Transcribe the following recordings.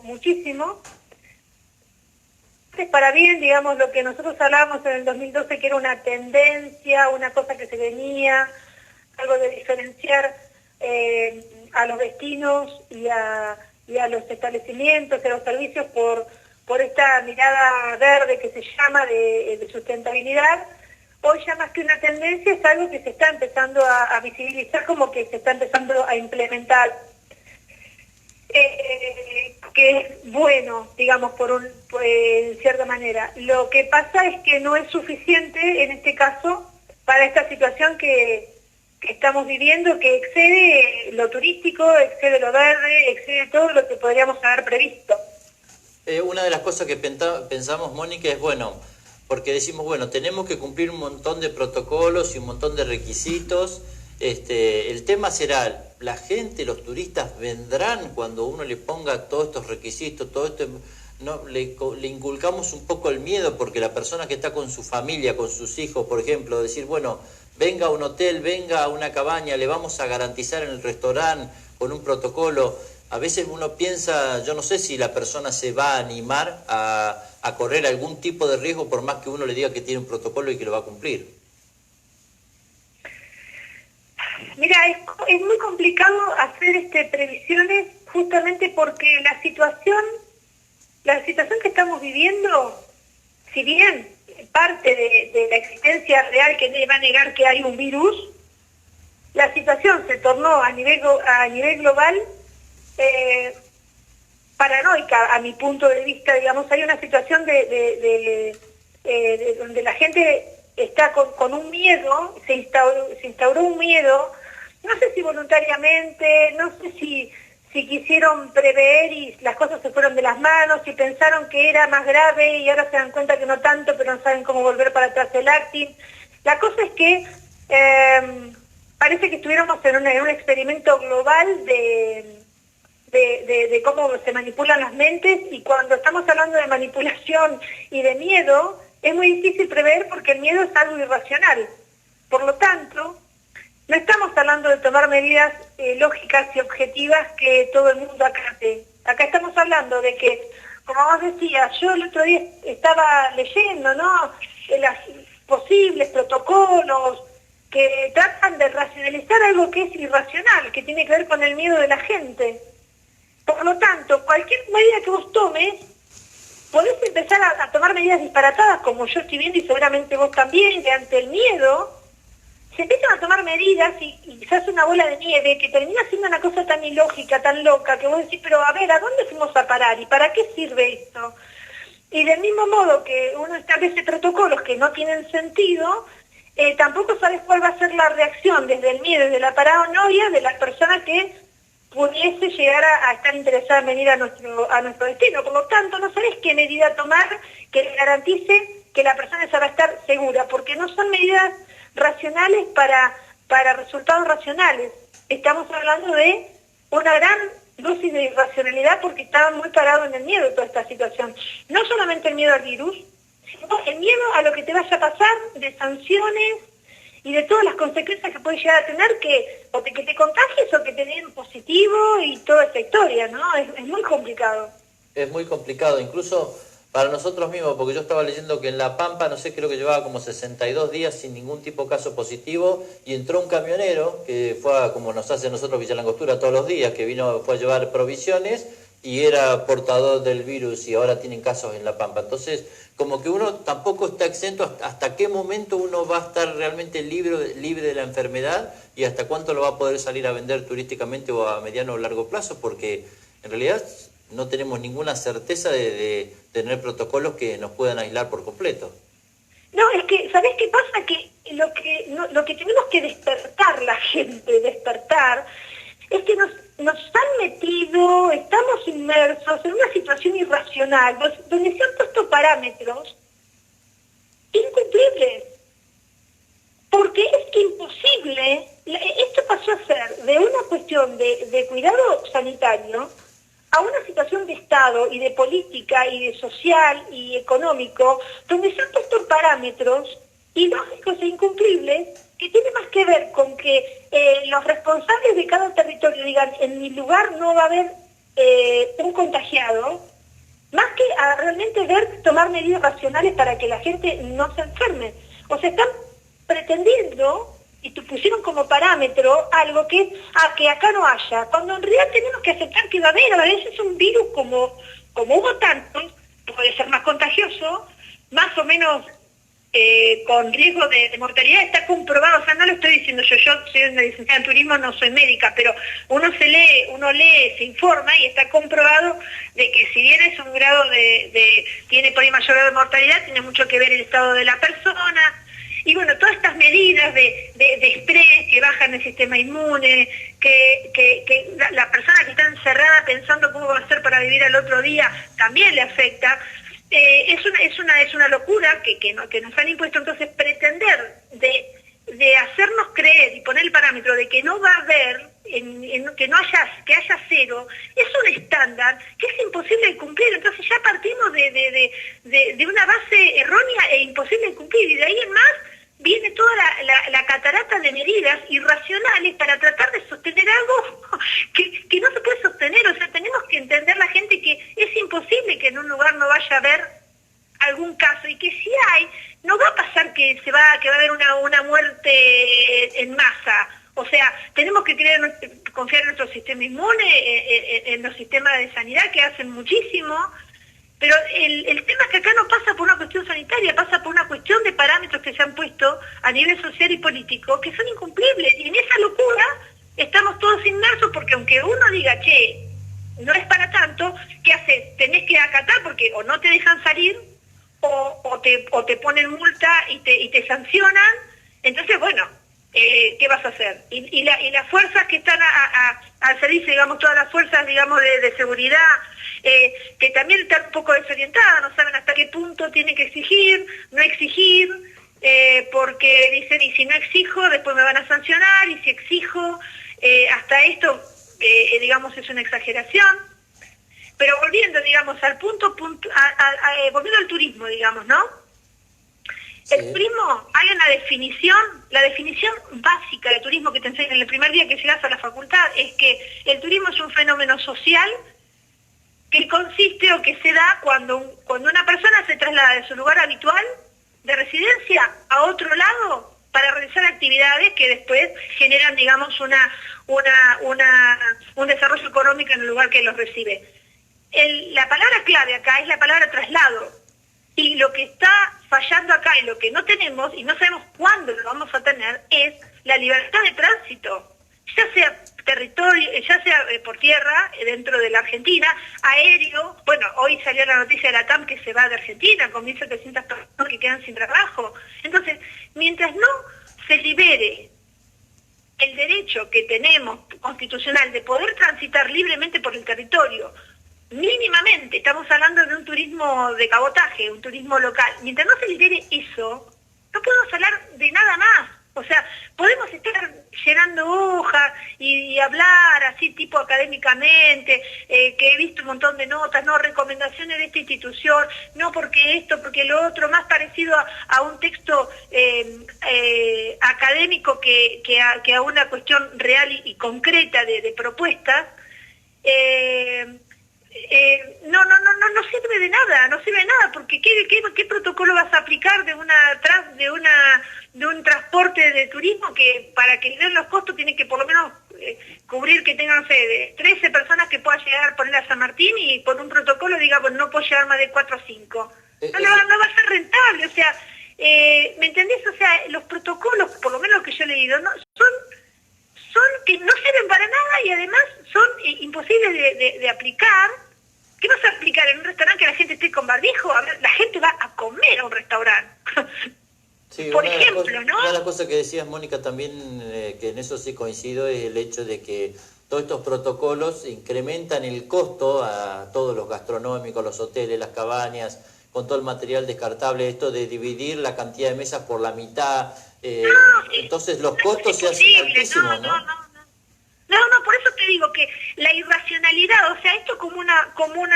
muchísimo. Es para bien, digamos, lo que nosotros hablábamos en el 2012, que era una tendencia, una cosa que se venía, algo de diferenciar a los destinos y a los establecimientos, a los servicios por esta mirada verde que se llama de sustentabilidad. Hoy ya más que una tendencia es algo que se está empezando a visibilizar, como que se está empezando a implementar, que es bueno, digamos, en cierta manera. Lo que pasa es que no es suficiente en este caso para esta situación que estamos viviendo, que excede lo turístico, excede lo verde, excede todo lo que podríamos haber previsto. Una de las cosas que pensamos, Mónica, es bueno, porque decimos, bueno, tenemos que cumplir un montón de protocolos y un montón de requisitos. El tema será, la gente, los turistas vendrán cuando uno le ponga todos estos requisitos, todo esto, no, le inculcamos un poco el miedo, porque la persona que está con su familia, con sus hijos, por ejemplo, decir, bueno, venga a un hotel, venga a una cabaña, le vamos a garantizar en el restaurante con un protocolo. A veces uno piensa, yo no sé si la persona se va a animar a correr algún tipo de riesgo por más que uno le diga que tiene un protocolo y que lo va a cumplir. Mira, es muy complicado hacer previsiones justamente porque la situación que estamos viviendo, si bien parte de la existencia real que va a negar que hay un virus, la situación se tornó a nivel global paranoica, a mi punto de vista. Digamos, hay una situación donde la gente está con un miedo, se instauró un miedo, no sé si voluntariamente, no sé si quisieron prever y las cosas se fueron de las manos, si pensaron que era más grave y ahora se dan cuenta que no tanto, pero no saben cómo volver para atrás el acting. La cosa es que parece que estuviéramos en un experimento global de cómo se manipulan las mentes, y cuando estamos hablando de manipulación y de miedo, es muy difícil prever porque el miedo es algo irracional. Por lo tanto, no estamos hablando de tomar medidas lógicas y objetivas que todo el mundo acate. Acá estamos hablando de que, como vos decías, yo el otro día estaba leyendo, ¿no?, los posibles protocolos que tratan de racionalizar algo que es irracional, que tiene que ver con el miedo de la gente. Por lo tanto, cualquier medida que vos tomes, podés empezar a tomar medidas disparatadas, como yo estoy viendo y seguramente vos también, que ante el miedo se empiezan a tomar medidas y se hace una bola de nieve que termina siendo una cosa tan ilógica, tan loca, que vos decís, pero a ver, ¿a dónde fuimos a parar? ¿Y para qué sirve esto? Y del mismo modo que uno establece protocolos que no tienen sentido, tampoco sabes cuál va a ser la reacción desde el miedo, desde la paranoia de la persona que pudiese llegar a estar interesada en venir a nuestro destino. Por lo tanto, no sabes qué medida tomar que le garantice que la persona esa va a estar segura, porque no son medidas racionales para resultados racionales. Estamos hablando de una gran dosis de irracionalidad porque estaba muy parado en el miedo toda esta situación. No solamente el miedo al virus, sino el miedo a lo que te vaya a pasar, de sanciones y de todas las consecuencias que puede llegar a tener, o que te contagies o que te den positivo y toda esa historia, ¿no? Es muy complicado. Es muy complicado, incluso para nosotros mismos, porque yo estaba leyendo que en La Pampa, no sé, creo que llevaba como 62 días sin ningún tipo de caso positivo, y entró un camionero que fue como nos hace a nosotros Villa Langostura todos los días, que fue a llevar provisiones y era portador del virus, y ahora tienen casos en La Pampa. Entonces, como que uno tampoco está exento hasta qué momento uno va a estar realmente libre de la enfermedad y hasta cuánto lo va a poder salir a vender turísticamente o a mediano o largo plazo, porque en realidad no tenemos ninguna certeza de tener protocolos que nos puedan aislar por completo. No, es que, ¿sabés qué pasa? Que lo que tenemos que despertar la gente, es que nos han metido, estamos inmersos en una situación irracional, donde se han puesto parámetros incumplibles. Porque es imposible, esto pasó a ser de una cuestión de cuidado sanitario a una situación de Estado y de política y de social y económico, donde se han puesto parámetros ilógicos e incumplibles que tiene más que ver con que los responsables de cada territorio digan, en mi lugar no va a haber un contagiado, más que a realmente tomar medidas racionales para que la gente no se enferme. O sea, están pretendiendo y te pusieron como parámetro algo que que acá no haya, cuando en realidad tenemos que aceptar que va a haber, a veces es un virus como hubo tantos, puede ser más contagioso, más o menos con riesgo de mortalidad, está comprobado, o sea, no lo estoy diciendo yo soy una licenciada en turismo, no soy médica, pero uno lee, se informa y está comprobado de que si bien es un grado tiene por ahí mayor grado de mortalidad, tiene mucho que ver el estado de la persona. Y bueno, todas estas medidas de estrés que bajan el sistema inmune, que la persona que está encerrada pensando cómo va a ser para vivir al otro día, también le afecta. Es una locura que nos han impuesto. Entonces pretender de hacernos creer y poner el parámetro de que no va a haber, que haya cero, es un estándar que es imposible de cumplir. Entonces ya partimos de una base errónea e imposible de cumplir, y de ahí en más viene toda la catarata de medidas irracionales para tratar de sostener algo que no se puede sostener. O sea, tenemos que entender la gente que es imposible que en un lugar no vaya a haber algún caso, y que si hay, no va a pasar que va a haber una muerte en masa. O sea, tenemos que confiar en nuestro sistema inmune, en los sistemas de sanidad que hacen muchísimo. Pero el tema es que acá no pasa por una cuestión sanitaria, pasa por una cuestión de parámetros que se han puesto a nivel social y político, que son incumplibles. Y en esa locura estamos todos inmersos, porque aunque uno diga, che, no es para tanto, ¿qué haces? Tenés que acatar porque o no te dejan salir, o te ponen multa y te sancionan. Entonces, bueno, ¿qué vas a hacer? Y las fuerzas que están al servicio, digamos, todas las fuerzas, digamos, de seguridad, que también están un poco desorientadas, no saben hasta qué punto tienen que exigir, no exigir, porque dicen, y si no exijo, después me van a sancionar, y si exijo, hasta esto, digamos, es una exageración. Pero volviendo, digamos, al volviendo al turismo, digamos, ¿no? Sí. El turismo, hay una definición, la definición básica de turismo que te enseñan en el primer día que llegas a la facultad, es que el turismo es un fenómeno social que consiste o que se da cuando una persona se traslada de su lugar habitual de residencia a otro lado para realizar actividades que después generan, digamos, un desarrollo económico en el lugar que los recibe. La palabra clave acá es la palabra traslado. Y lo que está fallando acá y lo que no tenemos, y no sabemos cuándo lo vamos a tener, es la libertad de tránsito, ya sea territorio, ya sea por tierra, dentro de la Argentina, aéreo. Bueno, hoy salió la noticia de la TAM que se va de Argentina con 1.700 personas que quedan sin trabajo. Entonces, mientras no se libere el derecho que tenemos constitucional de poder transitar libremente por el territorio, mínimamente, estamos hablando de un turismo de cabotaje, un turismo local, mientras no se libere eso, no podemos hablar de nada más. O sea, podemos estar llenando hojas y hablar así tipo académicamente, que he visto un montón de notas, no, recomendaciones de esta institución, no porque esto, porque lo otro, más parecido a un texto académico que a una cuestión real y concreta de propuestas. No sirve de nada, porque ¿qué protocolo vas a aplicar de un transporte de turismo que para que den los costos tiene que por lo menos cubrir que tengan, no sé, de 13 personas que puedan llegar a poner a San Martín, y por un protocolo diga, pues no puedo llegar más de 4 o 5? No va a ser rentable. O sea, ¿me entendés? O sea, los protocolos, por lo menos que yo he leído, ¿no? son que no sirven para nada, y además son imposibles de aplicar. ¿Qué vas a aplicar en un restaurante que la gente esté con barbijo? A ver, la gente va a comer a un restaurante. Sí, por ejemplo, ¿no? Una de las cosas que decías, Mónica, también, que en eso sí coincido, es el hecho de que todos estos protocolos incrementan el costo a todos los gastronómicos, los hoteles, las cabañas, con todo el material descartable, esto de dividir la cantidad de mesas por la mitad, entonces los costos se hacen altísimos, ¿no? No, por eso te digo que la irracionalidad, o sea, esto como cuando uno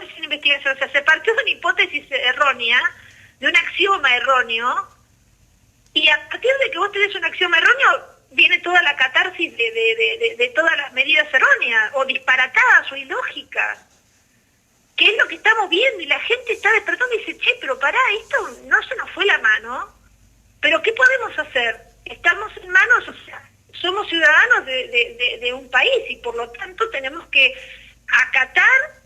hace una investigación, o sea, se partió de una hipótesis errónea, de un axioma erróneo, y a partir de que vos tenés un axioma erróneo, viene toda la catarsis de todas las medidas erróneas, o disparatadas, o ilógicas, que es lo que estamos viendo, y la gente está despertando y dice, che, pero pará, esto no se nos fue la mano, pero ¿qué podemos hacer? Estamos en manos, o sea, somos ciudadanos de un país, y por lo tanto tenemos que acatar.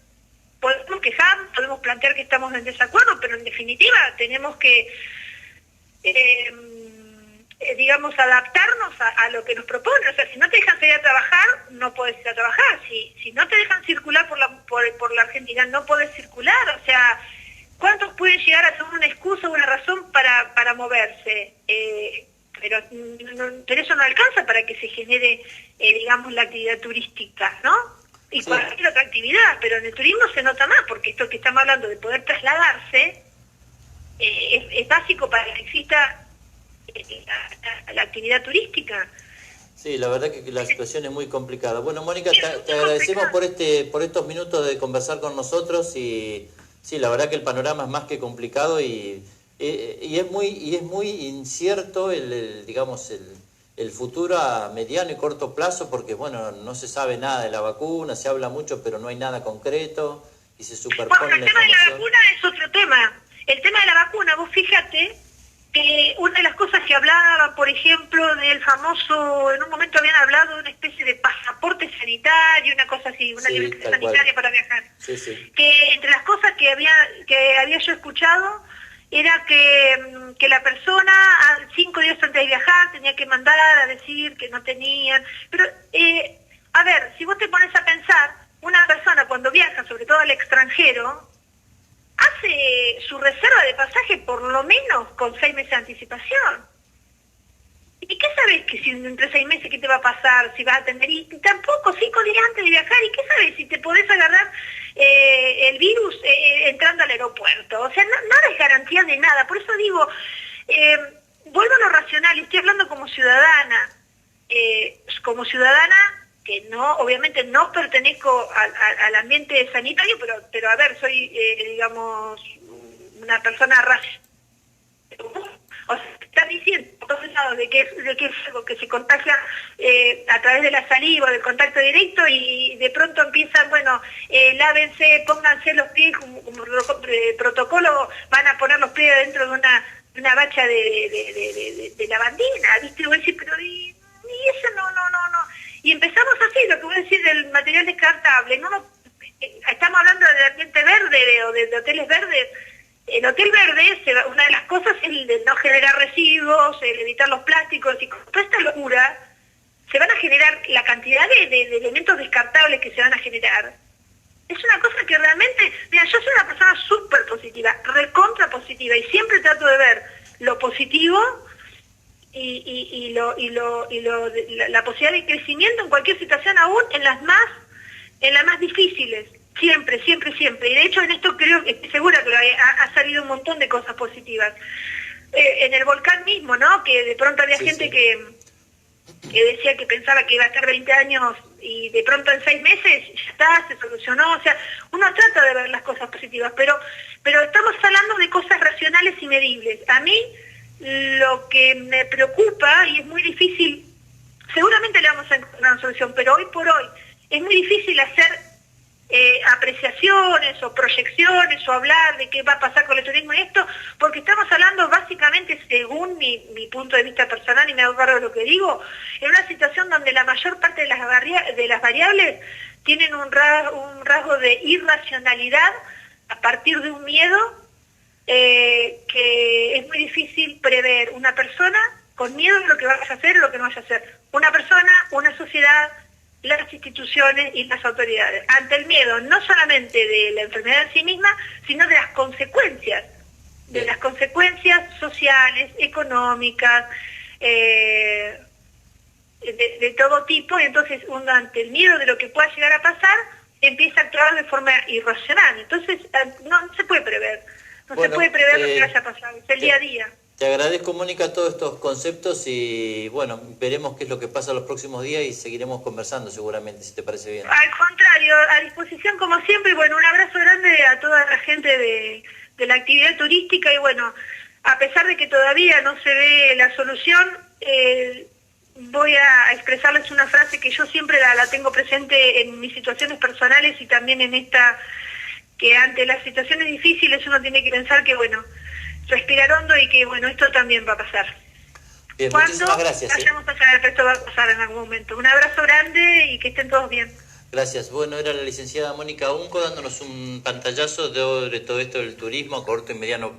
Podemos quejar, podemos plantear que estamos en desacuerdo, pero en definitiva tenemos que, digamos, adaptarnos a lo que nos proponen. O sea, si no te dejan salir a trabajar, no podés ir a trabajar. Si no te dejan circular por la Argentina, no podés circular. O sea, ¿cuántos pueden llegar a tener una excusa o una razón para moverse? Pero eso no alcanza para que se genere, digamos, la actividad turística, ¿no? Y Sí. cualquier otra actividad, pero en el turismo se nota más, porque esto que estamos hablando de poder trasladarse es básico para que exista la actividad turística. Sí, la verdad que la situación es muy complicada. Bueno, Mónica, Sí, te agradecemos por estos minutos de conversar con nosotros, y sí, la verdad que el panorama es más que complicado, y es muy incierto digamos, el futuro a mediano y corto plazo, porque bueno, no se sabe nada de la vacuna, se habla mucho pero no hay nada concreto y se superpone Bueno, el la tema de la información. vacuna es otro tema. El tema de la vacuna, vos fíjate que una de las cosas que hablaba, por ejemplo, del famoso, en un momento habían hablado de una especie de pasaporte sanitario, una cosa así, una Sí, libreta tal cual. sanitaria para viajar. Sí, sí. Que entre las cosas que había yo escuchado era que la persona 5 días antes de viajar tenía que mandar a decir que no tenían. Pero, a ver, si vos te pones a pensar, una persona cuando viaja, sobre todo al extranjero, hace su reserva de pasaje por lo menos con 6 meses de anticipación. ¿Y qué sabes que si entre 6 meses qué te va a pasar, si vas a tener? Y tampoco 5 días antes de viajar, ¿y qué sabes si te podés agarrar el virus entrando al aeropuerto? O sea, nada es garantía de nada. Por eso digo, vuelvo a lo racional, y estoy hablando como ciudadana que no, obviamente no pertenezco al ambiente sanitario, pero a ver, soy, digamos, una persona racional. O sea, están diciendo por todos lados de que es algo que se contagia a través de la saliva, del contacto directo, y de pronto empiezan, bueno, lávense, pónganse los pies, como protocolo, van a poner los pies dentro de una bacha de lavandina, ¿viste? Y voy a decir, pero y eso no. Y empezamos así, lo que voy a decir del material descartable. Estamos hablando del ambiente verde o de hoteles verdes. El hotel verde, una de las cosas es el de no generar residuos, el evitar los plásticos, y con toda esta locura se van a generar la cantidad de elementos descartables que se van a generar. Es una cosa que realmente, mira, yo soy una persona súper positiva, recontra positiva, y siempre trato de ver lo positivo y la posibilidad de crecimiento en cualquier situación, aún en las más difíciles. Siempre. Y de hecho en esto estoy segura que ha salido un montón de cosas positivas. En el volcán mismo, ¿no? Que de pronto había gente que decía que pensaba que iba a estar 20 años y de pronto en 6 meses ya está, se solucionó. O sea, uno trata de ver las cosas positivas, pero estamos hablando de cosas racionales y medibles. A mí lo que me preocupa, y es muy difícil, seguramente le vamos a encontrar una solución, pero hoy por hoy es muy difícil hacer apreciaciones o proyecciones o hablar de qué va a pasar con el turismo y esto, porque estamos hablando básicamente, según mi punto de vista personal, y me hago cargo de lo que digo, en una situación donde la mayor parte de las variables tienen un rasgo de irracionalidad a partir de un miedo que es muy difícil prever. Una persona con miedo de lo que vaya a hacer o lo que no vaya a hacer. Una persona, una sociedad, las instituciones y las autoridades, ante el miedo no solamente de la enfermedad en sí misma, sino de las consecuencias sociales, económicas, de todo tipo. Y entonces uno, ante el miedo de lo que pueda llegar a pasar, empieza a actuar de forma irracional. Entonces no se puede prever, se puede prever lo que vaya a pasar, es el día a día. Te agradezco, Mónica, todos estos conceptos, y bueno, veremos qué es lo que pasa los próximos días y seguiremos conversando seguramente, si te parece bien. Al contrario, a disposición como siempre, y bueno, un abrazo grande a toda la gente de la actividad turística, y bueno, a pesar de que todavía no se ve la solución, voy a expresarles una frase que yo siempre la tengo presente en mis situaciones personales y también en esta, que ante las situaciones difíciles uno tiene que pensar que, bueno, respirar hondo y que, bueno, esto también va a pasar. Bien, Cuando muchísimas gracias. vayamos allá, esto va a pasar en algún momento. Un abrazo grande y que estén todos bien. Gracias. Bueno, era la licenciada Mónica Unco dándonos un pantallazo sobre todo esto del turismo a corto y mediano